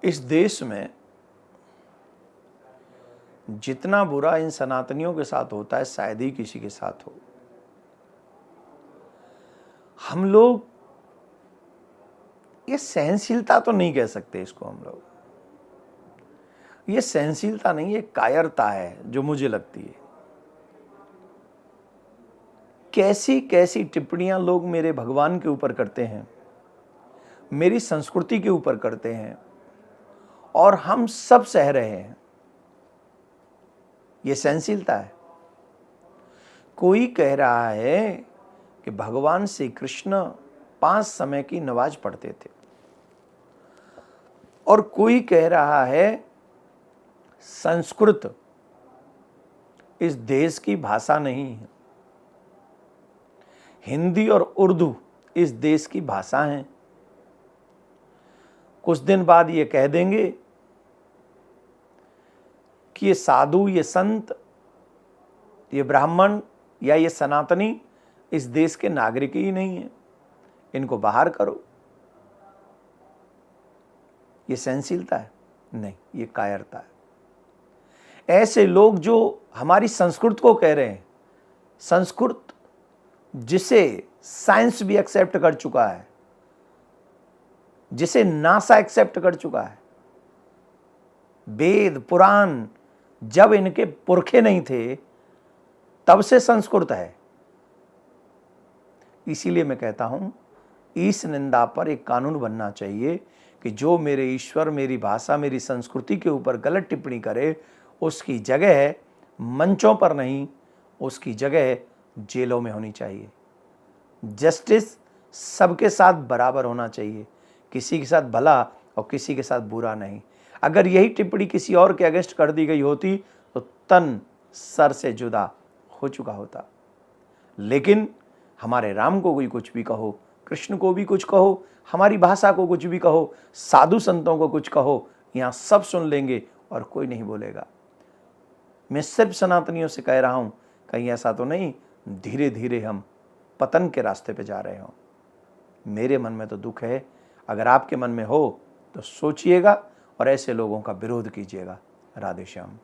इस देश में जितना बुरा इन सनातनियों के साथ होता है शायद ही किसी के साथ हो। हम लोग ये सहनशीलता तो नहीं कह सकते इसको, हम लोग ये सहनशीलता नहीं, ये कायरता है जो मुझे लगती है। कैसी कैसी टिप्पणियां लोग मेरे भगवान के ऊपर करते हैं, मेरी संस्कृति के ऊपर करते हैं, और हम सब सह रहे हैं। ये सहनशीलता है। कोई कह रहा है कि भगवान श्री कृष्ण 5 समय की नमाज पढ़ते थे, और कोई कह रहा है संस्कृत इस देश की भाषा नहीं है, हिंदी और उर्दू इस देश की भाषा है। कुछ दिन बाद ये कह देंगे कि ये साधु, ये संत, ये ब्राह्मण या ये सनातनी इस देश के नागरिक ही नहीं है, इनको बाहर करो। ये सहनशीलता है? नहीं, ये कायरता है। ऐसे लोग जो हमारी संस्कृत को कह रहे हैं, संस्कृत जिसे साइंस भी एक्सेप्ट कर चुका है, जिसे नासा एक्सेप्ट कर चुका है, वेद पुराण जब इनके पुरखे नहीं थे तब से संस्कृत है। इसीलिए मैं कहता हूं इस निंदा पर एक कानून बनना चाहिए कि जो मेरे ईश्वर, मेरी भाषा, मेरी संस्कृति के ऊपर गलत टिप्पणी करे उसकी जगह मंचों पर नहीं, उसकी जगह जेलों में होनी चाहिए। जस्टिस सबके साथ बराबर होना चाहिए, किसी के साथ भला और किसी के साथ बुरा नहीं। अगर यही टिप्पणी किसी और के अगेंस्ट कर दी गई होती तो तन सर से जुदा हो चुका होता। लेकिन हमारे राम को कोई कुछ भी कहो, कृष्ण को भी कुछ कहो, हमारी भाषा को कुछ भी कहो, साधु संतों को कुछ कहो, यहाँ सब सुन लेंगे और कोई नहीं बोलेगा। मैं सिर्फ सनातनियों से कह रहा हूँ, कहीं ऐसा तो नहीं धीरे धीरे हम पतन के रास्ते पे जा रहे हो। मेरे मन में तो दुख है, अगर आपके मन में हो तो सोचिएगा और ऐसे लोगों का विरोध कीजिएगा। राधे श्याम।